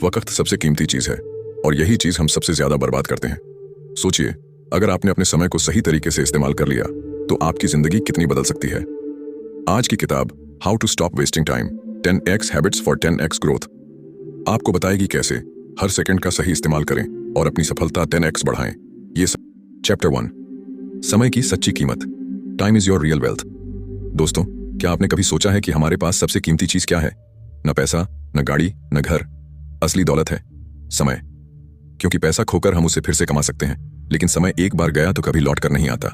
वक्त सबसे कीमती चीज है और यही चीज हम सबसे ज्यादा बर्बाद करते हैं। सोचिए, अगर आपने अपने समय को सही तरीके से इस्तेमाल कर लिया तो आपकी जिंदगी कितनी बदल सकती है। आज की किताब how to stop wasting time 10x habits for 10x growth आपको बताएगी कैसे हर सेकंड का सही इस्तेमाल करें और अपनी सफलता 10x बढ़ाएं। ये चैप्टर 1, समय की सच्ची कीमत। Time is your real wealth. दोस्तों, क्या आपने कभी सोचा है कि हमारे पास सबसे कीमती चीज क्या है? न पैसा, न गाड़ी, न घर। असली दौलत है समय। क्योंकि पैसा खोकर हम उसे फिर से कमा सकते हैं, लेकिन समय एक बार गया तो कभी लौट कर नहीं आता।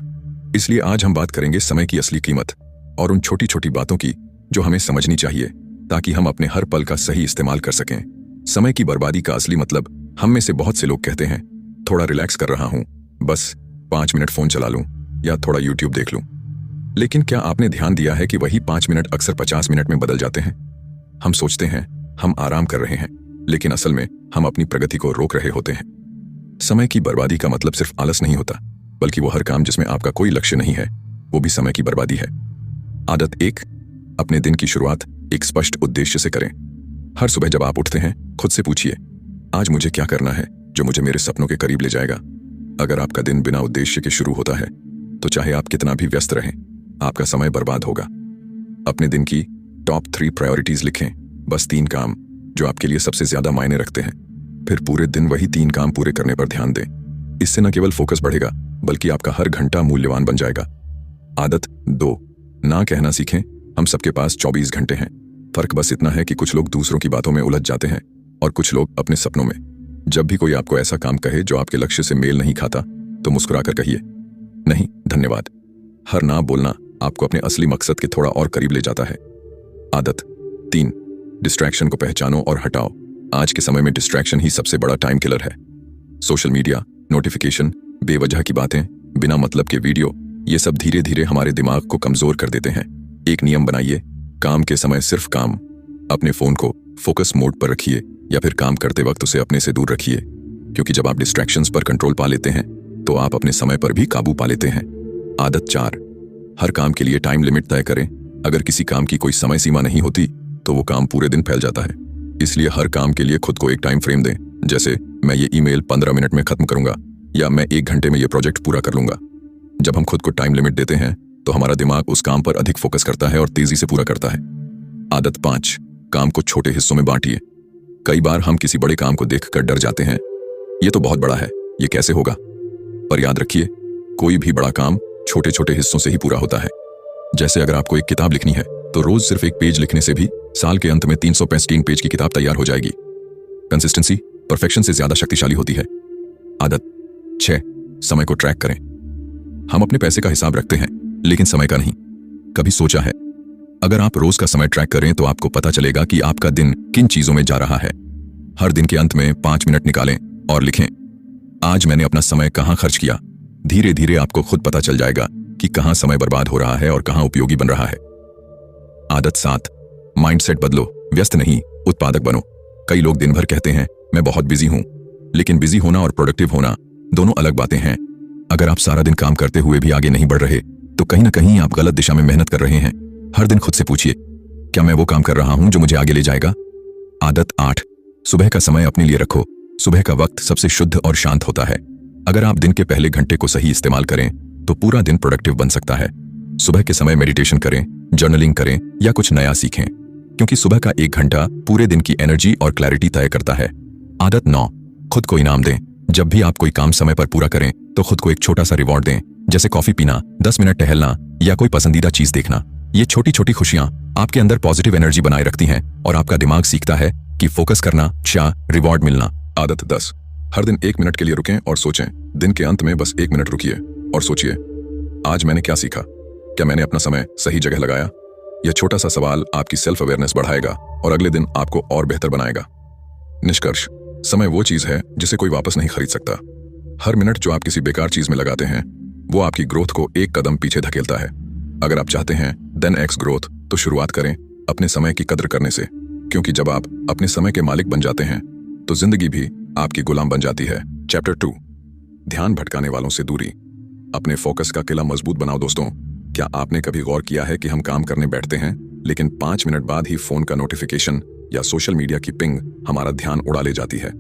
इसलिए आज हम बात करेंगे समय की असली कीमत और उन छोटी छोटी बातों की जो हमें समझनी चाहिए ताकि हम अपने हर पल का सही इस्तेमाल कर सकें। समय की बर्बादी का असली मतलब हम में से बहुत से लोग कहते हैं, थोड़ा रिलैक्स कर रहा हूं, बस 5 मिनट फोन चला लूं या थोड़ा यूट्यूब देख लूं। लेकिन क्या आपने ध्यान दिया है कि वही 5 मिनट अक्सर 50 मिनट में बदल जाते हैं? हम सोचते हैं हम आराम कर रहे हैं, लेकिन असल में हम अपनी प्रगति को रोक रहे होते हैं। समय की बर्बादी का मतलब सिर्फ आलस नहीं होता, बल्कि वो हर काम जिसमें आपका कोई लक्ष्य नहीं है, वो भी समय की बर्बादी है। आदत 1, अपने दिन की शुरुआत एक स्पष्ट उद्देश्य से करें। हर सुबह जब आप उठते हैं, खुद से पूछिए, आज मुझे क्या करना है जो मुझे मेरे सपनों के करीब ले जाएगा। अगर आपका दिन बिना उद्देश्य के शुरू होता है तो चाहे आप कितना भी व्यस्त रहें, आपका समय बर्बाद होगा। अपने दिन की टॉप 3 प्रायोरिटीज लिखें, बस 3 काम जो आपके लिए सबसे ज्यादा मायने रखते हैं। फिर पूरे दिन वही 3 काम पूरे करने पर ध्यान दें। इससे न केवल फोकस बढ़ेगा, बल्कि आपका हर घंटा मूल्यवान बन जाएगा। आदत 2, ना कहना सीखें। हम सबके पास 24 घंटे हैं। फर्क बस इतना है कि कुछ लोग दूसरों की बातों में उलझ जाते हैं और कुछ लोग अपने सपनों में। जब भी कोई आपको ऐसा काम कहे जो आपके लक्ष्य से मेल नहीं खाता, तो मुस्कुराकर कहिए, नहीं धन्यवाद। हर ना बोलना आपको अपने असली मकसद के थोड़ा और करीब ले जाता है। आदत 3, डिस्ट्रैक्शन को पहचानो और हटाओ। आज के समय में डिस्ट्रैक्शन ही सबसे बड़ा टाइम किलर है। सोशल मीडिया, नोटिफिकेशन, बेवजह की बातें, बिना मतलब के वीडियो, ये सब धीरे धीरे हमारे दिमाग को कमजोर कर देते हैं। एक नियम बनाइए, काम के समय सिर्फ काम। अपने फोन को फोकस मोड पर रखिए या फिर काम करते वक्त उसे अपने से दूर रखिए, क्योंकि जब आप डिस्ट्रैक्शंस पर कंट्रोल पा लेते हैं तो आप अपने समय पर भी काबू पा लेते हैं। आदत 4, हर काम के लिए टाइम लिमिट तय करें। अगर किसी काम की कोई समय सीमा नहीं होती तो वो काम पूरे दिन फैल जाता है। इसलिए हर काम के लिए खुद को एक टाइम फ्रेम दें, जैसे मैं ये ईमेल 15 मिनट में खत्म करूंगा या मैं 1 घंटे में ये प्रोजेक्ट पूरा कर लूंगा। जब हम खुद को टाइम लिमिट देते हैं तो हमारा दिमाग उस काम पर अधिक फोकस करता है और तेजी से पूरा करता है। आदत 5, काम को छोटे हिस्सों में बांटिए। कई बार हम किसी बड़े काम को देखकर डर जाते हैं, ये तो बहुत बड़ा है, ये कैसे होगा? पर याद रखिए, कोई भी बड़ा काम छोटे छोटे हिस्सों से ही पूरा होता है। जैसे अगर आपको एक किताब लिखनी है तो रोज सिर्फ 1 पेज लिखने से भी साल के अंत में 365 पेज की किताब तैयार हो जाएगी। कंसिस्टेंसी परफेक्शन से ज्यादा शक्तिशाली होती है। आदत 6, समय को ट्रैक करें। हम अपने पैसे का हिसाब रखते हैं, लेकिन समय का नहीं। कभी सोचा है, अगर आप रोज का समय ट्रैक करें तो आपको पता चलेगा कि आपका दिन किन चीजों में जा रहा है। हर दिन के अंत में 5 मिनट निकालें और लिखें, आज मैंने अपना समय कहां खर्च किया। धीरे धीरे आपको खुद पता चल जाएगा कि कहां समय बर्बाद हो रहा है और कहां उपयोगी बन रहा है। आदत 7, माइंडसेट बदलो, व्यस्त नहीं उत्पादक बनो। कई लोग दिन भर कहते हैं मैं बहुत बिजी हूं, लेकिन बिजी होना और प्रोडक्टिव होना दोनों अलग बातें हैं। अगर आप सारा दिन काम करते हुए भी आगे नहीं बढ़ रहे तो कहीं ना कहीं आप गलत दिशा में मेहनत कर रहे हैं। हर दिन खुद से पूछिए, क्या मैं वो काम कर रहा हूं जो मुझे आगे ले जाएगा? आदत 8, सुबह का समय अपने लिए रखो। सुबह का वक्त सबसे शुद्ध और शांत होता है। अगर आप दिन के पहले घंटे को सही इस्तेमाल करें तो पूरा दिन प्रोडक्टिव बन सकता है। सुबह के समय मेडिटेशन करें, जर्नलिंग करें या कुछ नया सीखें, क्योंकि सुबह का 1 घंटा पूरे दिन की एनर्जी और क्लैरिटी तय करता है। आदत 9, खुद को इनाम दें। जब भी आप कोई काम समय पर पूरा करें तो खुद को एक छोटा सा रिवॉर्ड दें, जैसे कॉफी पीना, 10 मिनट टहलना या कोई पसंदीदा चीज देखना। ये छोटी छोटी खुशियां आपके अंदर पॉजिटिव एनर्जी बनाए रखती हैं और आपका दिमाग सीखता है कि फोकस करना, रिवॉर्ड मिलना। आदत 10, हर दिन 1 मिनट के लिए रुकें और सोचें। दिन के अंत में बस 1 मिनट रुकिए और सोचिए, आज मैंने क्या सीखा? क्या मैंने अपना समय सही जगह लगाया? यह छोटा सा सवाल आपकी सेल्फ अवेयरनेस बढ़ाएगा और अगले दिन आपको और बेहतर बनाएगा। निष्कर्ष, समय वो चीज है जिसे कोई वापस नहीं खरीद सकता। हर मिनट जो आप किसी बेकार चीज में लगाते हैं वो आपकी ग्रोथ को एक कदम पीछे धकेलता है। अगर आप चाहते हैं 10x ग्रोथ तो शुरुआत करें अपने समय की कद्र करने से, क्योंकि जब आप अपने समय के मालिक बन जाते हैं तो जिंदगी भी आपकी गुलाम बन जाती है। चैप्टर 2, ध्यान भटकाने वालों से दूरी। अपने फोकस का किला मजबूत बनाओ। दोस्तों, क्या आपने कभी गौर किया है कि हम काम करने बैठते हैं लेकिन 5 मिनट बाद ही फोन का नोटिफिकेशन या सोशल मीडिया की पिंग हमारा ध्यान उड़ा ले जाती है।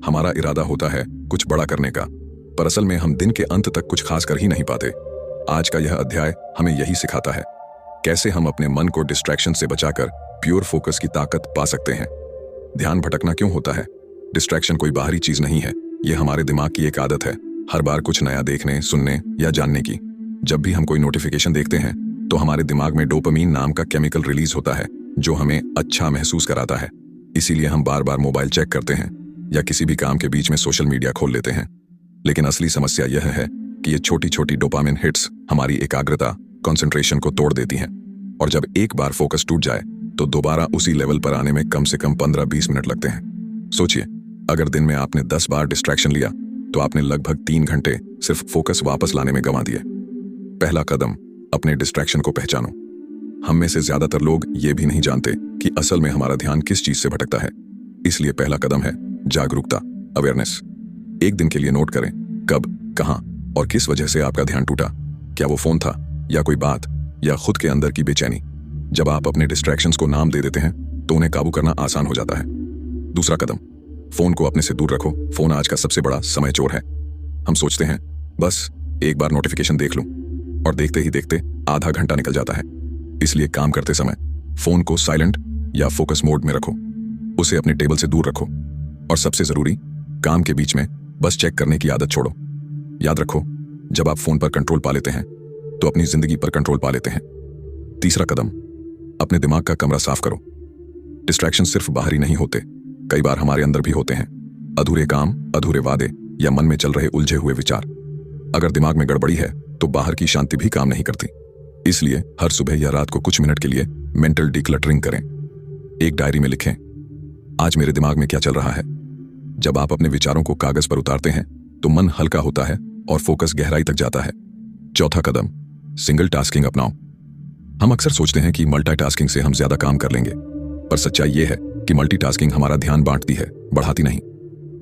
हमारा इरादा होता है कुछ बड़ा करने का, पर असल में हम दिन के अंत तक कुछ खास कर ही नहीं पाते। आज का यह अध्याय हमें यही सिखाता है, कैसे हम अपने मन को डिस्ट्रैक्शन से बचाकर प्योर फोकस की ताकत पा सकते हैं। ध्यान भटकना क्यों होता है? डिस्ट्रैक्शन कोई बाहरी चीज नहीं है, ये हमारे दिमाग की एक आदत है, हर बार कुछ नया देखने, सुनने या जानने की। जब भी हम कोई नोटिफिकेशन देखते हैं तो हमारे दिमाग में डोपामीन नाम का केमिकल रिलीज होता है, जो हमें अच्छा महसूस कराता है। इसीलिए हम बार बार मोबाइल चेक करते हैं या किसी भी काम के बीच में सोशल मीडिया खोल लेते हैं। लेकिन असली समस्या यह है कि ये छोटी छोटी डोपामिन हिट्स हमारी एकाग्रता, कंसंट्रेशन को तोड़ देती हैं। और जब एक बार फोकस टूट जाए तो दोबारा उसी लेवल पर आने में कम से कम 15-20 मिनट लगते हैं। सोचिए, अगर दिन में आपने 10 बार डिस्ट्रैक्शन लिया तो आपने लगभग 3 घंटे सिर्फ फोकस वापस लाने में गंवा दिए। पहला कदम, अपने डिस्ट्रैक्शन को पहचानो। हम में से ज्यादातर लोग ये भी नहीं जानते कि असल में हमारा ध्यान किस चीज से भटकता है। इसलिए पहला कदम है जागरूकता, अवेयरनेस। एक दिन के लिए नोट करें कब, कहां और किस वजह से आपका ध्यान टूटा। क्या वो फोन था, या कोई बात, या खुद के अंदर की बेचैनी? जब आप अपने डिस्ट्रैक्शंस को नाम दे देते हैं तो उन्हें काबू करना आसान हो जाता है। दूसरा कदम, फोन को अपने से दूर रखो। फोन आज का सबसे बड़ा समय चोर है। हम सोचते हैं बस एक बार नोटिफिकेशन देख लूं, और देखते ही देखते आधा घंटा निकल जाता है। इसलिए काम करते समय फोन को साइलेंट या फोकस मोड में रखो, उसे अपने टेबल से दूर रखो। और सबसे जरूरी, काम के बीच में बस चेक करने की आदत छोड़ो। याद रखो, जब आप फोन पर कंट्रोल पा लेते हैं तो अपनी जिंदगी पर कंट्रोल पा लेते हैं। तीसरा कदम, अपने दिमाग का कमरा साफ करो। डिस्ट्रैक्शन सिर्फ बाहरी नहीं होते, कई बार हमारे अंदर भी होते हैं। अधूरे काम, अधूरे वादे या मन में चल रहे उलझे हुए विचार। अगर दिमाग में गड़बड़ी है तो बाहर की शांति भी काम नहीं करती। इसलिए हर सुबह या रात को कुछ मिनट के लिए मेंटल डिक्लटरिंग करें। एक डायरी में लिखें, आज मेरे दिमाग में क्या चल रहा है। जब आप अपने विचारों को कागज पर उतारते हैं तो मन हल्का होता है और फोकस गहराई तक जाता है। चौथा कदम, सिंगल टास्किंग अपनाओ। हम अक्सर सोचते हैं कि मल्टीटास्किंग से हम ज्यादा काम कर लेंगे, पर सच्चाई यह है कि मल्टीटास्किंग हमारा ध्यान बांटती है, बढ़ाती नहीं।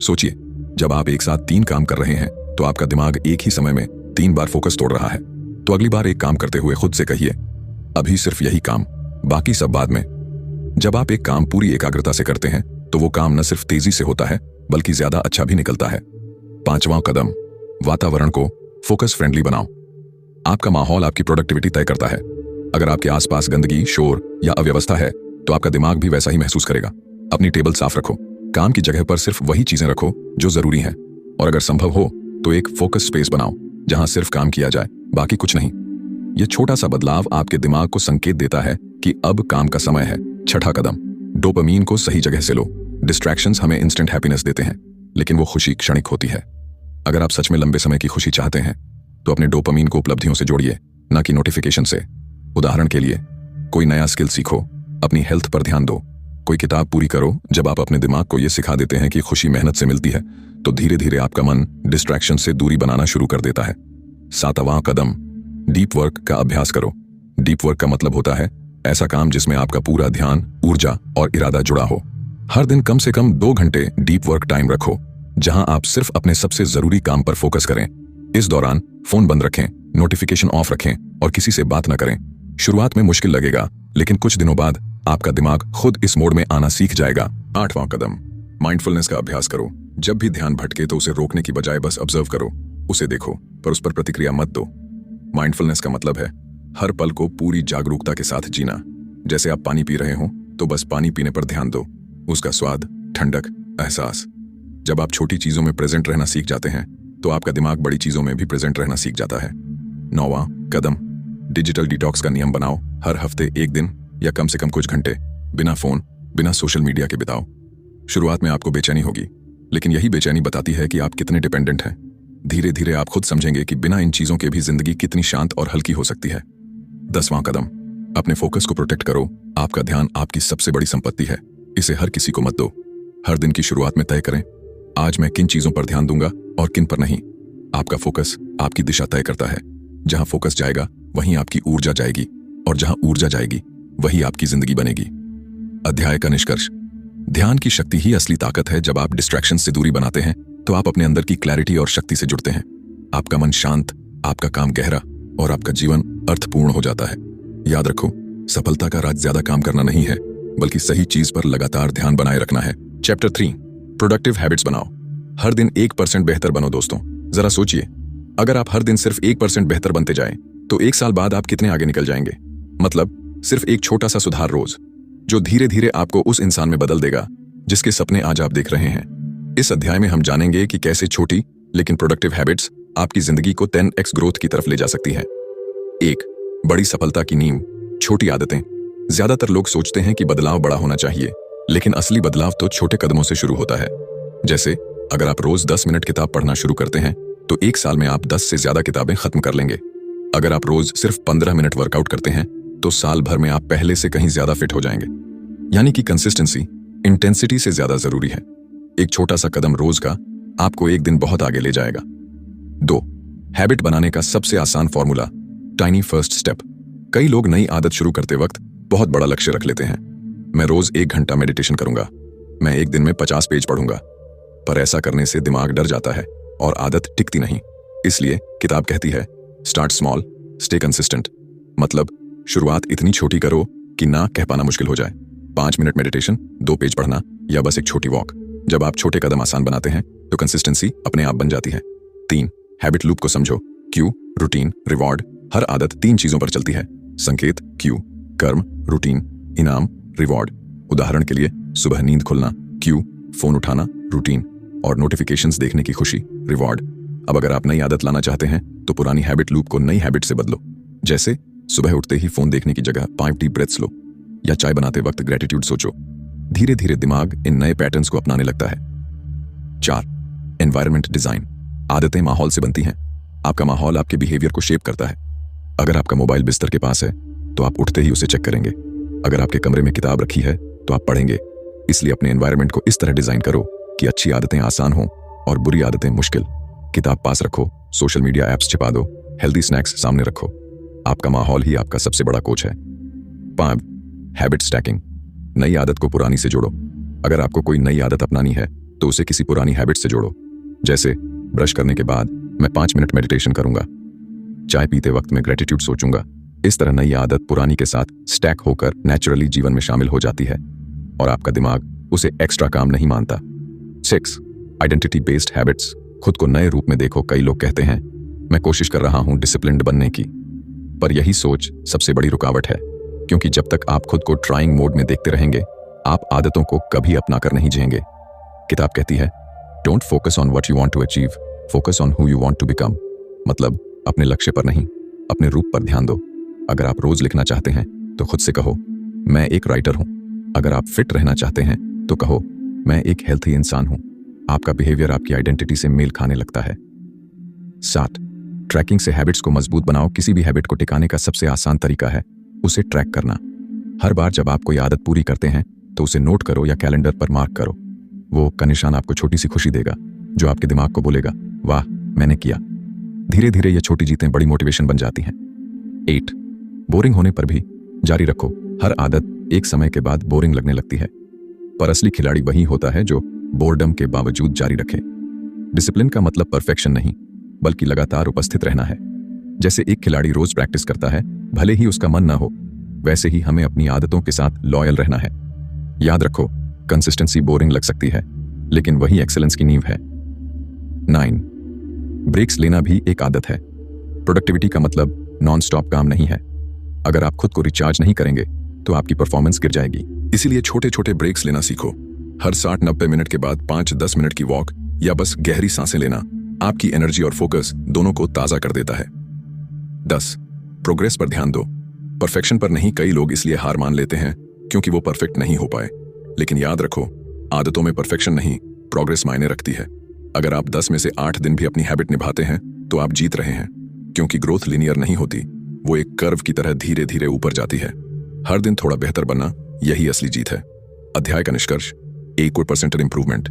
सोचिए, जब आप एक साथ 3 काम कर रहे हैं तो आपका दिमाग एक ही समय में 3 बार फोकस तोड़ रहा है। तो अगली बार एक काम करते हुए खुद से कहिए, अभी सिर्फ यही काम, बाकी सब बाद में। जब आप एक काम पूरी एकाग्रता से करते हैं तो वो काम न सिर्फ तेजी से होता है बल्कि ज्यादा अच्छा भी निकलता है। पांचवां कदम, वातावरण को फोकस फ्रेंडली बनाओ। आपका माहौल आपकी प्रोडक्टिविटी तय करता है। अगर आपके आसपास गंदगी, शोर या अव्यवस्था है तो आपका दिमाग भी वैसा ही महसूस करेगा। अपनी टेबल साफ रखो, काम की जगह पर सिर्फ वही चीजें रखो जो जरूरी हैं, और अगर संभव हो तो एक फोकस स्पेस बनाओ जहां सिर्फ काम किया जाए, बाकी कुछ नहीं। यह छोटा सा बदलाव आपके दिमाग को संकेत देता है कि अब काम का समय है। छठा कदम, डोपामीन को सही जगह से लो। डिस्ट्रैक्शंस हमें इंस्टेंट हैप्पीनेस देते हैं, लेकिन वो खुशी क्षणिक होती है। अगर आप सच में लंबे समय की खुशी चाहते हैं तो अपने डोपामीन को उपलब्धियों से जोड़िए, न कि नोटिफिकेशन से। उदाहरण के लिए, कोई नया स्किल सीखो, अपनी हेल्थ पर ध्यान दो, कोई किताब पूरी करो। जब आप अपने दिमाग को यह सिखा देते हैं कि खुशी मेहनत से मिलती है तो धीरे धीरे आपका मन डिस्ट्रैक्शन से दूरी बनाना शुरू कर देता है। सातवां कदम, डीप वर्क का अभ्यास करो। डीप वर्क का मतलब होता है ऐसा काम जिसमें आपका पूरा ध्यान, ऊर्जा और इरादा जुड़ा हो। हर दिन कम से कम 2 घंटे डीप वर्क टाइम रखो, जहां आप सिर्फ अपने सबसे जरूरी काम पर फोकस करें। इस दौरान फोन बंद रखें, नोटिफिकेशन ऑफ रखें और किसी से बात न करें। शुरुआत में मुश्किल लगेगा, लेकिन कुछ दिनों बाद आपका दिमाग खुद इस मोड में आना सीख जाएगा। 8वां कदम, माइंडफुलनेस का अभ्यास करो। जब भी ध्यान भटके तो उसे रोकने की बजाय बस ऑब्जर्व करो, उसे देखो, पर उस पर प्रतिक्रिया मत दो। माइंडफुलनेस का मतलब है हर पल को पूरी जागरूकता के साथ जीना। जैसे आप पानी पी रहे हो तो बस पानी पीने पर ध्यान दो, उसका स्वाद, ठंडक, एहसास। जब आप छोटी चीजों में प्रेजेंट रहना सीख जाते हैं तो आपका दिमाग बड़ी चीजों में भी प्रेजेंट रहना सीख जाता है। 9वां कदम, डिजिटल डिटॉक्स का नियम बनाओ। हर हफ्ते 1 दिन या कम से कम कुछ घंटे बिना फोन, बिना सोशल मीडिया के बिताओ। शुरुआत में आपको बेचैनी होगी, लेकिन यही बेचैनी बताती है कि आप कितने डिपेंडेंट हैं। धीरे धीरे आप खुद समझेंगे कि बिना इन चीजों के भी जिंदगी कितनी शांत और हल्की हो सकती है। 10वां कदम, अपने फोकस को प्रोटेक्ट करो। आपका ध्यान आपकी सबसे बड़ी संपत्ति है, इसे हर किसी को मत दो। हर दिन की शुरुआत में तय करें, आज मैं किन चीजों पर ध्यान दूंगा और किन पर नहीं। आपका फोकस आपकी दिशा तय करता है। जहां फोकस जाएगा वहीं आपकी ऊर्जा जाएगी, और जहां ऊर्जा जाएगी वही आपकी जिंदगी बनेगी। अध्याय का निष्कर्ष, ध्यान की शक्ति ही असली ताकत है। जब आप डिस्ट्रैक्शन से दूरी बनाते हैं तो आप अपने अंदर की क्लैरिटी और शक्ति से जुड़ते हैं। आपका मन शांत, आपका काम गहरा और आपका जीवन अर्थपूर्ण हो जाता है। याद रखो, सफलता का राज ज्यादा काम करना नहीं है, बल्कि सही चीज पर लगातार ध्यान बनाए रखना है। चैप्टर 3, प्रोडक्टिव हैबिट्स बनाओ। हर दिन 1% बेहतर बनो दोस्तों। जरा सोचिए, अगर आप हर दिन सिर्फ 1% बेहतर बनते जाएं, तो 1 साल बाद आप कितने आगे निकल जाएंगे। मतलब सिर्फ एक छोटा सा सुधार रोज, जो धीरे धीरे आपको उस इंसान में बदल देगा जिसके सपने आज आप देख रहे हैं। इस अध्याय में हम जानेंगे कि कैसे छोटी लेकिन प्रोडक्टिव हैबिट्स आपकी जिंदगी को 10x ग्रोथ की तरफ ले जा सकती हैं। 1, बड़ी सफलता की नींव, छोटी आदतें। ज्यादातर लोग सोचते हैं कि बदलाव बड़ा होना चाहिए, लेकिन असली बदलाव तो छोटे कदमों से शुरू होता है। जैसे अगर आप रोज 10 मिनट किताब पढ़ना शुरू करते हैं, तो 1 साल में आप 10 से ज्यादा किताबें खत्म कर लेंगे। अगर आप रोज सिर्फ 15 मिनट वर्कआउट करते हैं, तो साल भर में आप पहले से कहीं ज्यादा फिट हो जाएंगे। यानी कि कंसिस्टेंसी इंटेंसिटी से ज्यादा जरूरी है। एक छोटा सा कदम रोज का आपको एक दिन बहुत आगे ले जाएगा। 2, हैबिट बनाने का सबसे आसान फॉर्मूला, टाइनी फर्स्ट स्टेप। कई लोग नई आदत शुरू करते वक्त बहुत बड़ा लक्ष्य रख लेते हैं। मैं रोज 1 घंटा मेडिटेशन करूंगा, मैं एक दिन में 50 पेज पढ़ूंगा। पर ऐसा करने से दिमाग डर जाता है और आदत टिकती नहीं। इसलिए किताब कहती है, स्टार्ट स्मॉल, स्टे कंसिस्टेंट। मतलब शुरुआत इतनी छोटी करो कि ना कह पाना मुश्किल हो जाए। 5 मिनट मेडिटेशन, 2 पेज पढ़ना या बस एक छोटी वॉक। जब आप छोटे कदम आसान बनाते हैं तो कंसिस्टेंसी अपने आप बन जाती है। 3, हैबिट लूप को समझो। Q, routine, reward. हर आदत 3 चीजों पर चलती है। संकेत, क्यू, कर्म, रूटीन, इनाम, रिवॉर्ड। उदाहरण के लिए सुबह नींद खुलना, क्यू, फोन उठाना, रूटीन, और नोटिफिकेशंस देखने की खुशी, रिवॉर्ड। अब अगर आप नई आदत लाना चाहते हैं तो पुरानी हैबिट लूप को नई हैबिट से बदलो। जैसे सुबह उठते ही फोन देखने की जगह 5 डीप ब्रेथ्स लो, या चाय बनाते वक्त ग्रेटिट्यूड सोचो। धीरे धीरे दिमाग इन नए पैटर्न्स को अपनाने लगता है। 4, एनवायरनमेंट डिजाइन। आदतें माहौल से बनती हैं। आपका माहौल आपके बिहेवियर को शेप करता है। अगर आपका मोबाइल बिस्तर के पास है तो आप उठते ही उसे चेक करेंगे। अगर आपके कमरे में किताब रखी है तो आप पढ़ेंगे। इसलिए अपने एनवायरनमेंट को इस तरह डिजाइन करो कि अच्छी आदतें आसान हों और बुरी आदतें मुश्किल। किताब पास रखो, सोशल मीडिया ऐप्स छिपा दो, हेल्दी स्नैक्स सामने रखो। आपका माहौल ही आपका सबसे बड़ा कोच है। 5, हैबिट स्टैकिंग। नई आदत को पुरानी से जोड़ो। अगर आपको कोई नई आदत अपनानी है तो उसे किसी पुरानी हैबिट से जोड़ो। जैसे ब्रश करने के बाद मैं 5 मिनट मेडिटेशन करूंगा, चाय पीते वक्त मैं ग्रेटिट्यूड सोचूंगा। इस तरह नई आदत पुरानी के साथ स्टैक होकर नेचुरली जीवन में शामिल हो जाती है और आपका दिमाग उसे एक्स्ट्रा काम नहीं मानता। 6, आइडेंटिटी बेस्ड हैबिट्स। खुद को नए रूप में देखो। कई लोग कहते हैं, मैं कोशिश कर रहा हूं डिसिप्लिन्ड बनने की, पर यही सोच सबसे बड़ी रुकावट है, क्योंकि जब तक आप खुद को ट्राइंग मोड में देखते रहेंगे, आप आदतों को कभी अपना कर नहीं जिएंगे। किताब कहती है, don't focus on what you want to achieve, focus on who you want to become. मतलब अपने लक्ष्य पर नहीं, अपने रूप पर ध्यान दो। अगर आप रोज लिखना चाहते हैं तो खुद से कहो, मैं एक राइटर हूं। अगर आप फिट रहना चाहते हैं तो कहो, मैं एक हेल्थी इंसान हूं। आपका बिहेवियर आपकी आइडेंटिटी से मेल खाने लगता है। 7, ट्रैकिंग से हैबिट्स को मजबूत बनाओ। किसी भी हैबिट को टिकाने का सबसे आसान तरीका है उसे ट्रैक करना। हर बार जब आप कोई आदत पूरी करते हैं तो उसे नोट करो या कैलेंडर पर मार्क करो। वो का निशान आपको छोटी सी खुशी देगा, जो आपके दिमाग को बोलेगा, वाह मैंने किया। धीरे धीरे ये छोटी जीतें बड़ी मोटिवेशन बन जाती हैं। 8, बोरिंग होने पर भी जारी रखो। हर आदत एक समय के बाद बोरिंग लगने लगती है, पर असली खिलाड़ी वही होता है जो बोर्डम के बावजूद जारी रखे। डिसिप्लिन का मतलब परफेक्शन नहीं, बल्कि लगातार उपस्थित रहना है। जैसे एक खिलाड़ी रोज प्रैक्टिस करता है, भले ही उसका मन ना हो, वैसे ही हमें अपनी आदतों के साथ लॉयल रहना है। याद रखो, कंसिस्टेंसी बोरिंग लग सकती है, लेकिन वही एक्सेलेंस की नींव है। 9, ब्रेक्स लेना भी एक आदत है। प्रोडक्टिविटी का मतलब नॉन स्टॉप काम नहीं है। अगर आप खुद को रिचार्ज नहीं करेंगे तो आपकी परफॉर्मेंस गिर जाएगी। इसीलिए छोटे छोटे ब्रेक्स लेना सीखो। हर 60-90 मिनट के बाद 5-10 मिनट की वॉक या बस गहरी सांसें लेना आपकी एनर्जी और फोकस दोनों को ताजा कर देता है। 10, प्रोग्रेस पर ध्यान दो। परफेक्शन पर नहीं। कई लोग इसलिए हार मान लेते हैं क्योंकि वो परफेक्ट नहीं हो पाए, लेकिन याद रखो, आदतों में परफेक्शन नहीं, प्रोग्रेस मायने रखती है। अगर आप 10 में से 8 दिन भी अपनी हैबिट निभाते हैं तो आप जीत रहे हैं, क्योंकि ग्रोथ लिनियर नहीं होती, वो एक कर्व की तरह धीरे धीरे ऊपर जाती है। हर दिन थोड़ा बेहतर बनना, यही असली जीत है। अध्याय का निष्कर्ष, 1% इंप्रूवमेंट।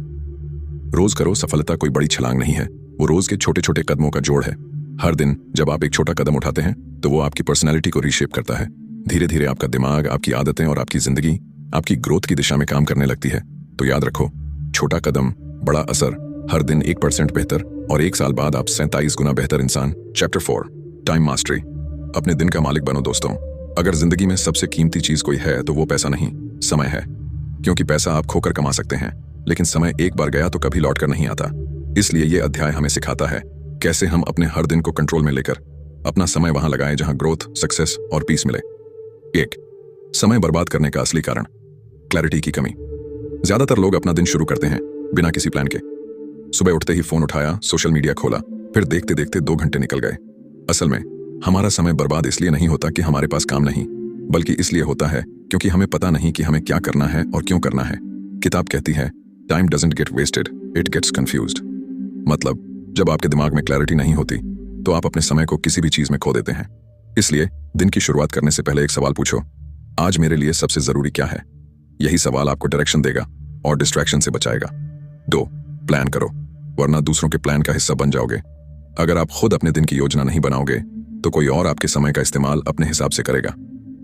रोज करो। सफलता कोई बड़ी छलांग नहीं है, वो रोज के छोटे छोटे कदमों का जोड़ है। हर दिन जब आप एक छोटा कदम उठाते हैं तो वो आपकी पर्सनैलिटी को रीशेप करता है। धीरे धीरे आपका दिमाग, आपकी आदतें और आपकी जिंदगी आपकी ग्रोथ की दिशा में काम करने लगती है। तो याद रखो, छोटा कदम, बड़ा असर। हर दिन 1% बेहतर और 1 साल बाद आप 37 गुना बेहतर इंसान। Chapter 4, time mastery. अपने दिन का मालिक बनो दोस्तों। अगर जिंदगी में सबसे कीमती चीज कोई है तो वो पैसा नहीं, समय है, क्योंकि पैसा आप खोकर कमा सकते हैं, लेकिन समय एक बार गया तो कभी लौट कर नहीं आता। इसलिए ये अध्याय हमें सिखाता है कैसे हम अपने हर दिन को कंट्रोल में लेकर अपना समय वहां लगाएं जहां ग्रोथ, सक्सेस और पीस मिले। 1. समय बर्बाद करने का असली कारण, क्लैरिटी की कमी। ज्यादातर लोग अपना दिन शुरू करते हैं बिना किसी प्लान के। सुबह उठते ही फोन उठाया, सोशल मीडिया खोला, फिर देखते देखते 2 घंटे निकल गए। असल में हमारा समय बर्बाद इसलिए नहीं होता कि हमारे पास काम नहीं, बल्कि इसलिए होता है क्योंकि हमें पता नहीं कि हमें क्या करना है और क्यों करना है। किताब कहती है, time doesn't get wasted, it gets confused. मतलब जब आपके दिमाग में क्लैरिटी नहीं होती तो आप अपने समय को किसी भी चीज में खो देते हैं। इसलिए दिन की शुरुआत करने से पहले एक सवाल पूछो, आज मेरे लिए सबसे जरूरी क्या है? यही सवाल आपको डायरेक्शन देगा और डिस्ट्रैक्शन से बचाएगा। 2. प्लान करो, वरना दूसरों के प्लान का हिस्सा बन जाओगे। अगर आप खुद अपने दिन की योजना नहीं बनाओगे तो कोई और आपके समय का इस्तेमाल अपने हिसाब से करेगा।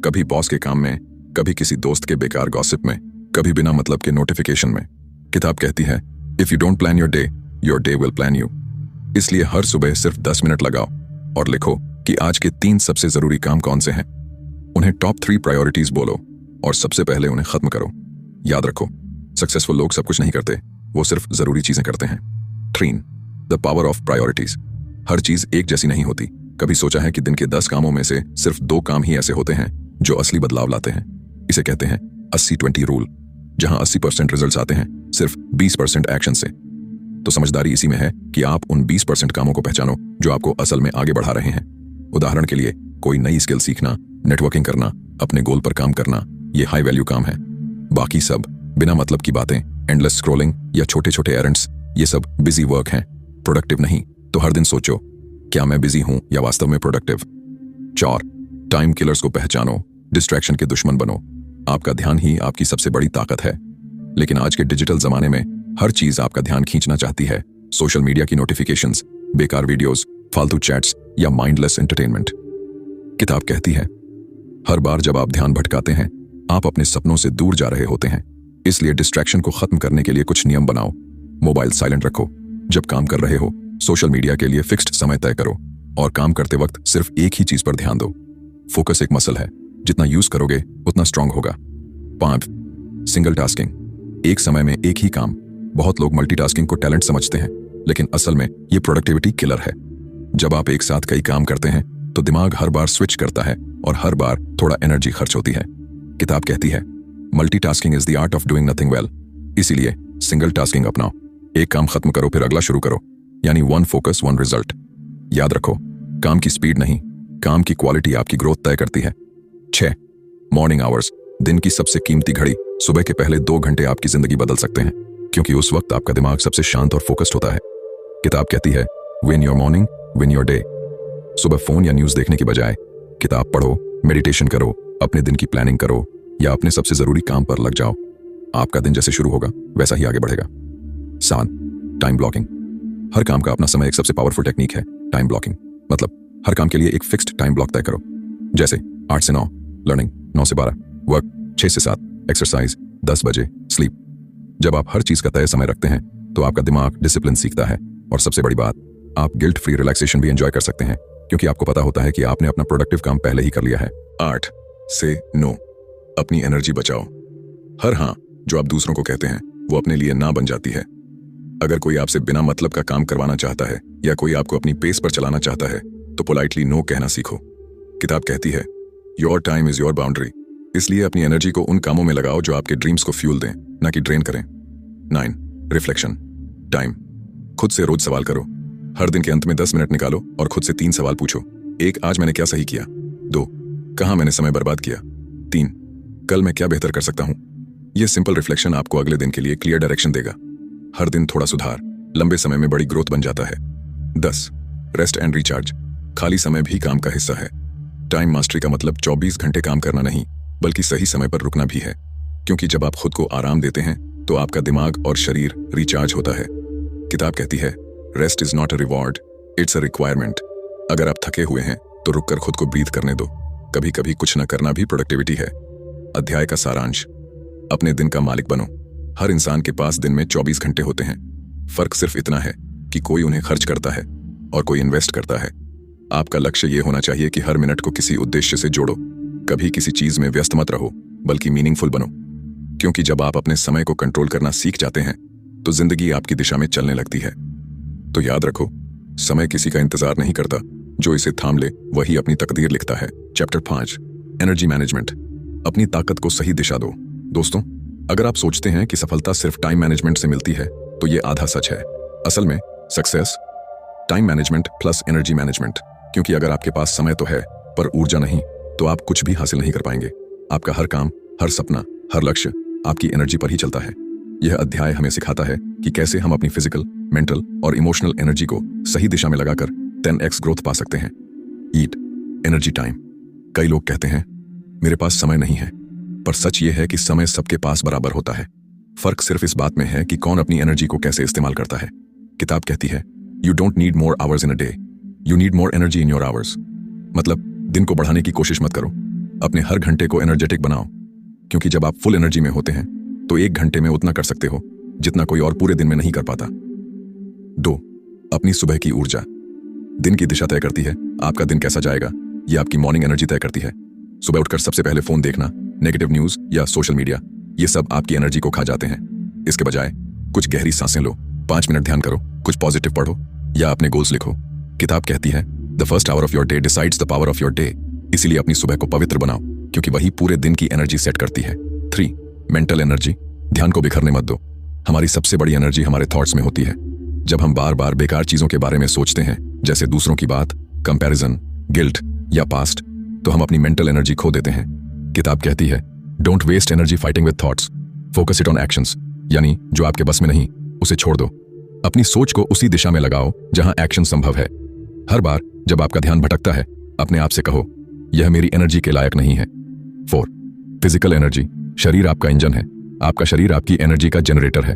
कभी बॉस के काम में, कभी किसी दोस्त के बेकार गॉसिप में, कभी बिना मतलब के नोटिफिकेशन में। किताब कहती है, if you don't plan your day will plan you. इसलिए हर सुबह सिर्फ 10 मिनट लगाओ और लिखो कि आज के 3 सबसे जरूरी काम कौन से हैं। उन्हें टॉप 3 प्रायोरिटीज बोलो और सबसे पहले उन्हें खत्म करो। याद रखो, सक्सेसफुल लोग सब कुछ नहीं करते, वो सिर्फ जरूरी चीजें करते हैं। 3. The power of priorities. हर चीज एक जैसी नहीं होती। कभी सोचा है कि दिन के 10 कामों में से सिर्फ 2 काम ही ऐसे होते हैं जो असली बदलाव लाते हैं। इसे कहते हैं 80-20 रूल, जहां 80% रिजल्ट्स आते हैं सिर्फ 20% एक्शन से। तो समझदारी इसी में है कि आप उन 20% कामों को पहचानो जो आपको असल में आगे बढ़ा रहे हैं। उदाहरण के लिए, कोई नई स्किल सीखना, नेटवर्किंग करना, अपने गोल पर काम करना, ये हाई वैल्यू काम है। बाकी सब बिना मतलब की बातें, एंडलेस स्क्रॉलिंग या छोटे छोटे एरंड्स, ये सब बिजी वर्क हैं, प्रोडक्टिव नहीं। तो हर दिन सोचो, क्या मैं बिजी हूं या वास्तव में प्रोडक्टिव? 4. टाइम किलर्स को पहचानो, डिस्ट्रैक्शन के दुश्मन बनो। आपका ध्यान ही आपकी सबसे बड़ी ताकत है, लेकिन आज के डिजिटल जमाने में हर चीज आपका ध्यान खींचना चाहती है। सोशल मीडिया की नोटिफिकेशंस, बेकार वीडियोस, फालतू चैट्स या माइंडलेस एंटरटेनमेंट। किताब कहती है, हर बार जब आप ध्यान भटकाते हैं, आप अपने सपनों से दूर जा रहे होते हैं। इसलिए डिस्ट्रैक्शन को खत्म करने के लिए कुछ नियम बनाओ। मोबाइल साइलेंट रखो, जब काम कर रहे हो सोशल मीडिया के लिए फिक्स्ड समय तय करो और काम करते वक्त सिर्फ एक ही चीज पर ध्यान दो। फोकस एक मसल है, जितना यूज करोगे उतना स्ट्रांग होगा। 5. सिंगल टास्किंग, एक समय में एक ही काम। बहुत लोग मल्टीटास्किंग को टैलेंट समझते हैं, लेकिन असल में ये प्रोडक्टिविटी किलर है। जब आप एक साथ कई काम करते हैं तो दिमाग हर बार स्विच करता है और हर बार थोड़ा एनर्जी खर्च होती है। किताब कहती है, multitasking is the art of doing nothing well. इसीलिए सिंगल टास्किंग अपनाओ, एक काम खत्म करो फिर अगला शुरू करो, यानी 1 फोकस 1 रिजल्ट। याद रखो, काम की स्पीड नहीं, काम की क्वालिटी आपकी ग्रोथ तय करती है। 6. मॉर्निंग आवर्स, दिन की सबसे कीमती घड़ी। सुबह के पहले 2 घंटे आपकी जिंदगी बदल सकते हैं, क्योंकि उस वक्त आपका दिमाग सबसे शांत और फोकस्ड होता है। किताब कहती है, win your morning win your day. सुबह फोन या न्यूज देखने के बजाय किताब पढ़ो, मेडिटेशन करो, अपने दिन की प्लानिंग करो या अपने सबसे जरूरी काम पर लग जाओ। आपका दिन जैसे शुरू होगा वैसा ही आगे बढ़ेगा। 7. Time blocking. हर काम का अपना समय एक सबसे पावरफुल टेक्निक है टाइम ब्लॉकिंग। मतलब हर काम के लिए एक फिक्स्ड टाइम ब्लॉक तय करो, जैसे 8 से 9 लर्निंग, 9 से 12 वर्क, 6 से 7 एक्सरसाइज, 10 बजे स्लीप। जब आप हर चीज का तय समय रखते हैं तो आपका दिमाग डिसिप्लिन सीखता है, और सबसे बड़ी बात, आप गिल्ट फ्री रिलैक्सेशन भी एंजॉय कर सकते हैं, क्योंकि आपको पता होता है कि आपने अपना प्रोडक्टिव काम पहले ही कर लिया है। 8 से 9 अपनी एनर्जी बचाओ। हर हाँ जो आप दूसरों को कहते हैं वो अपने लिए ना बन जाती है। अगर कोई आपसे बिना मतलब का काम करवाना चाहता है या कोई आपको अपनी पेस पर चलाना चाहता है तो पोलाइटली नो कहना सीखो। किताब कहती है, your time is your boundary. इसलिए अपनी एनर्जी को उन कामों में लगाओ जो आपके ड्रीम्स को फ्यूल दें, ना कि ड्रेन करें। 9 रिफ्लेक्शन टाइम। खुद से रोज सवाल करो। हर दिन के अंत में 10 मिनट निकालो और खुद से 3 सवाल पूछो। 1 आज मैंने क्या सही किया? 2 कहां मैंने समय बर्बाद किया? 3 कल मैं क्या बेहतर कर सकता हूं? यह सिंपल रिफ्लेक्शन आपको अगले दिन के लिए क्लियर डायरेक्शन देगा। हर दिन थोड़ा सुधार लंबे समय में बड़ी ग्रोथ बन जाता है। 10 रेस्ट एंड रिचार्ज। खाली समय भी काम का हिस्सा है। टाइम मास्टरी का मतलब 24 घंटे काम करना नहीं, बल्कि सही समय पर रुकना भी है, क्योंकि जब आप खुद को आराम देते हैं तो आपका दिमाग और शरीर रिचार्ज होता है। किताब कहती है, rest is not a reward, it's a requirement. अगर आप थके हुए हैं तो रुककर खुद को ब्रीथ करने दो। कभी कभी कुछ न करना भी प्रोडक्टिविटी है। अध्याय का सारांश, अपने दिन का मालिक बनो। हर इंसान के पास दिन में 24 घंटे होते हैं। फर्क सिर्फ इतना है कि कोई उन्हें खर्च करता है और कोई इन्वेस्ट करता है। आपका लक्ष्य यह होना चाहिए कि हर मिनट को किसी उद्देश्य से जोड़ो। कभी किसी चीज में व्यस्त मत रहो, बल्कि मीनिंगफुल बनो। क्योंकि जब आप अपने समय को कंट्रोल करना सीख जाते हैं तो जिंदगी आपकी दिशा में चलने लगती है। तो याद रखो, समय किसी का इंतजार नहीं करता, जो इसे थाम ले वही अपनी तकदीर लिखता है। Chapter 5, energy management. अपनी ताकत को सही दिशा दो। दोस्तों, अगर आप सोचते हैं कि सफलता सिर्फ टाइम मैनेजमेंट से मिलती है तो ये आधा सच है। असल में success time management plus energy management, क्योंकि अगर आपके पास समय तो है पर ऊर्जा नहीं तो आप कुछ भी हासिल नहीं कर पाएंगे। आपका हर काम, हर सपना, हर लक्ष्य आपकी एनर्जी पर ही चलता है। यह अध्याय हमें सिखाता है कि कैसे हम अपनी फिजिकल, मेंटल और इमोशनल एनर्जी को सही दिशा में लगाकर 10x ग्रोथ पा सकते हैं। ईट एनर्जी टाइम। कई लोग कहते हैं मेरे पास समय नहीं है, पर सच ये है कि समय सबके पास बराबर होता है। फर्क सिर्फ इस बात में है कि कौन अपनी एनर्जी को कैसे इस्तेमाल करता है। किताब कहती है you don't need more hours in a day, you need more energy in your hours. मतलब दिन को बढ़ाने की कोशिश मत करो, अपने हर घंटे को एनर्जेटिक बनाओ, क्योंकि जब आप फुल एनर्जी में होते हैं तो 1 घंटे में उतना कर सकते हो जितना कोई और पूरे दिन में नहीं कर पाता। 2, अपनी सुबह की ऊर्जा। दिन की दिशा तय करती है आपका दिन कैसा जाएगा। यह आपकी मॉर्निंग एनर्जी तय करती है। सुबह उठकर सबसे पहले फोन देखना, नेगेटिव न्यूज या सोशल मीडिया, ये सब आपकी एनर्जी को खा जाते हैं। इसके बजाय कुछ गहरी सांसें लो, 5 मिनट ध्यान करो, कुछ पॉजिटिव पढ़ो या अपने गोल्स लिखो। किताब कहती है the first hour of your day decides the power of your day. इसीलिए अपनी सुबह को पवित्र बनाओ, क्योंकि वही पूरे दिन की एनर्जी सेट करती है। 3, मेंटल एनर्जी। ध्यान को बिखरने मत दो। हमारी सबसे बड़ी एनर्जी हमारे थॉट्स में होती है। जब हम बार बार बेकार चीजों के बारे में सोचते हैं, जैसे दूसरों की बात, कंपैरिजन, गिल्ट या पास्ट, तो हम अपनी मेंटल एनर्जी खो देते हैं। किताब कहती है don't waste energy fighting with thoughts, focus it on actions. यानी जो आपके बस में नहीं उसे छोड़ दो, अपनी सोच को उसी दिशा में लगाओ जहां एक्शन संभव है। हर बार जब आपका ध्यान भटकता है, अपने आप से कहो यह मेरी एनर्जी के लायक नहीं है। 4, फिजिकल एनर्जी। शरीर आपका इंजन है, आपका शरीर आपकी एनर्जी का जनरेटर है।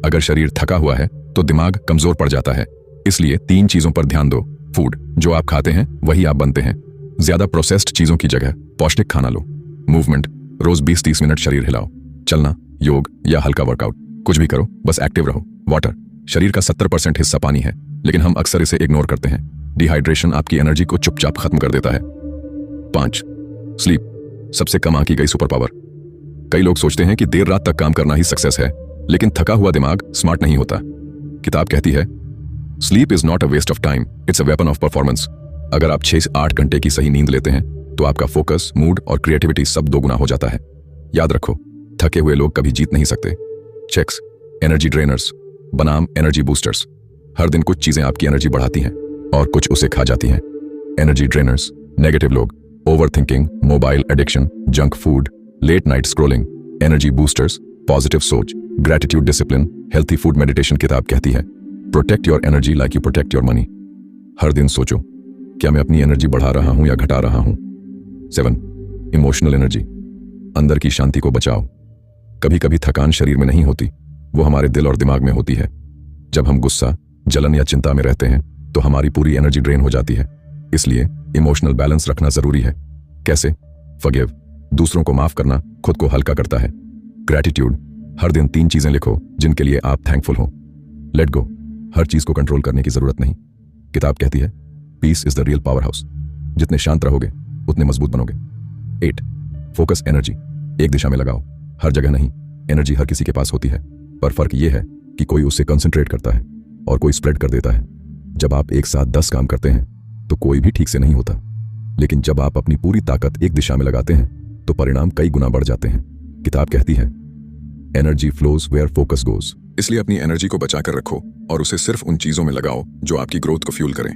अगर शरीर थका हुआ है तो दिमाग कमजोर पड़ जाता है। इसलिए 3 चीजों पर ध्यान दो। फूड, जो आप खाते हैं वही आप बनते हैं। ज्यादा प्रोसेस्ड चीजों की जगह पौष्टिक खाना लो। मूवमेंट, रोज 20-30 मिनट शरीर हिलाओ, चलना, योग या हल्का वर्कआउट, कुछ भी करो, बस एक्टिव रहो। वाटर, शरीर का 70% हिस्सा पानी है, लेकिन हम अक्सर इसे इग्नोर करते हैं। डिहाइड्रेशन आपकी एनर्जी को चुपचाप खत्म कर देता है। 5, स्लीप, सबसे कम आंकी गई सुपर पावर। कई लोग सोचते हैं कि देर रात तक काम करना ही सक्सेस है, लेकिन थका हुआ दिमाग स्मार्ट नहीं होता। किताब कहती है sleep is not a waste of time, it's a weapon of performance. अगर आप 6 से 8 घंटे की सही नींद लेते हैं तो आपका फोकस, मूड और क्रिएटिविटी सब दोगुना हो जाता है। याद रखो, थके हुए लोग कभी जीत नहीं सकते। चेक्स, एनर्जी ड्रेनर्स बनाम एनर्जी बूस्टर्स। हर दिन कुछ चीजें आपकी एनर्जी बढ़ाती हैं और कुछ उसे खा जाती हैं। एनर्जी ड्रेनर्स, नेगेटिव लोग, overthinking, mobile addiction, junk food, late night scrolling. Energy boosters, positive सोच, gratitude, discipline, healthy food, meditation. किताब कहती है protect your energy like you protect your money. हर दिन सोचो क्या मैं अपनी एनर्जी बढ़ा रहा हूं या घटा रहा हूं। 7, इमोशनल एनर्जी, अंदर की शांति को बचाओ। कभी कभी थकान शरीर में नहीं होती, वो हमारे दिल और दिमाग में होती है। जब हम गुस्सा, जलन या चिंता में रहते हैं तो हमारी पूरी एनर्जी ड्रेन हो जाती है। इसलिए इमोशनल बैलेंस रखना जरूरी है। कैसे? फॉरगिव, दूसरों को माफ करना खुद को हल्का करता है। ग्रैटिट्यूड, हर दिन 3 चीजें लिखो जिनके लिए आप थैंकफुल हो। लेट गो, हर चीज को कंट्रोल करने की जरूरत नहीं। किताब कहती है peace is the real powerhouse. जितने शांत रहोगे उतने मजबूत बनोगे। 8, फोकस एनर्जी, एक दिशा में लगाओ, हर जगह नहीं। एनर्जी हर किसी के पास होती है, पर फर्क यह है कि कोई उससे कंसंट्रेट करता है और कोई स्प्रेड कर देता है। जब आप एक साथ 10 काम करते हैं तो कोई भी ठीक से नहीं होता, लेकिन जब आप अपनी पूरी ताकत एक दिशा में लगाते हैं तो परिणाम कई गुना बढ़ जाते हैं। किताब कहती है energy flows where focus goes. इसलिए अपनी एनर्जी को बचा कर रखो और उसे सिर्फ उन चीजों में लगाओ जो आपकी ग्रोथ को फ्यूल करें।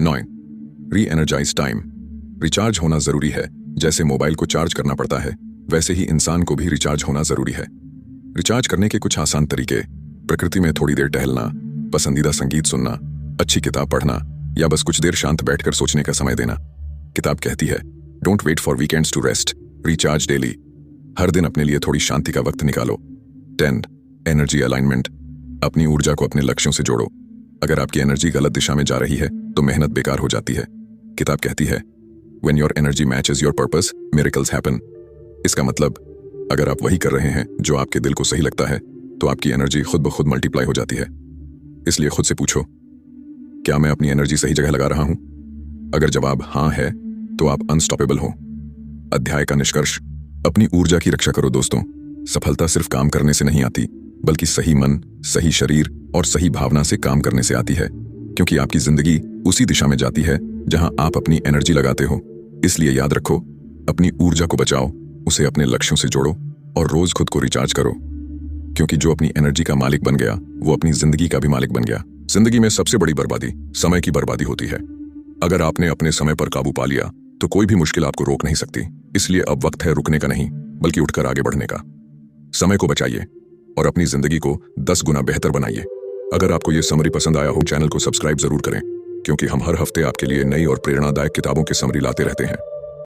9, री एनर्जाइज टाइम। रिचार्ज होना जरूरी है। जैसे मोबाइल को चार्ज करना पड़ता है, वैसे ही इंसान को भी रिचार्ज होना जरूरी है। रिचार्ज करने के कुछ आसान तरीके: प्रकृति में थोड़ी देर टहलना, पसंदीदा संगीत सुनना, अच्छी किताब पढ़ना या बस कुछ देर शांत बैठकर सोचने का समय देना। किताब कहती है don't wait for weekends to rest, recharge daily. हर दिन अपने लिए थोड़ी शांति का वक्त निकालो। 10, एनर्जी अलाइनमेंट। अपनी ऊर्जा को अपने लक्ष्यों से जोड़ो। अगर आपकी एनर्जी गलत दिशा में जा रही है तो मेहनत बेकार हो जाती है। किताब कहती है When your energy matches your purpose, miracles happen। इसका मतलब अगर आप वही कर रहे हैं जो आपके दिल को सही लगता है तो आपकी एनर्जी खुद ब खुद मल्टीप्लाई हो जाती है। इसलिए खुद से पूछो क्या मैं अपनी एनर्जी सही जगह लगा रहा हूं? अगर जवाब हाँ है तो आप अनस्टॉपेबल हो। अध्याय का निष्कर्ष: अपनी ऊर्जा की रक्षा करो दोस्तों। सफलता सिर्फ काम करने से नहीं आती, बल्कि सही मन, सही शरीर और सही भावना से काम करने से आती है। क्योंकि आपकी जिंदगी उसी दिशा में जाती है जहां आप अपनी एनर्जी लगाते हो। इसलिए याद रखो, अपनी ऊर्जा को बचाओ, उसे अपने लक्ष्यों से जोड़ो और रोज खुद को रिचार्ज करो। क्योंकि जो अपनी एनर्जी का मालिक बन गया, वो अपनी जिंदगी का भी मालिक बन गया। जिंदगी में सबसे बड़ी बर्बादी समय की बर्बादी होती है। अगर आपने अपने समय पर काबू पा लिया तो कोई भी मुश्किल आपको रोक नहीं सकती। इसलिए अब वक्त है रुकने का नहीं, बल्कि उठकर आगे बढ़ने का। समय को बचाइए और अपनी जिंदगी को 10 गुना बेहतर बनाइए। अगर आपको ये समरी पसंद आया हो, चैनल को सब्सक्राइब जरूर करें, क्योंकि हम हर हफ्ते आपके लिए नई और प्रेरणादायक किताबों की समरी लाते रहते हैं।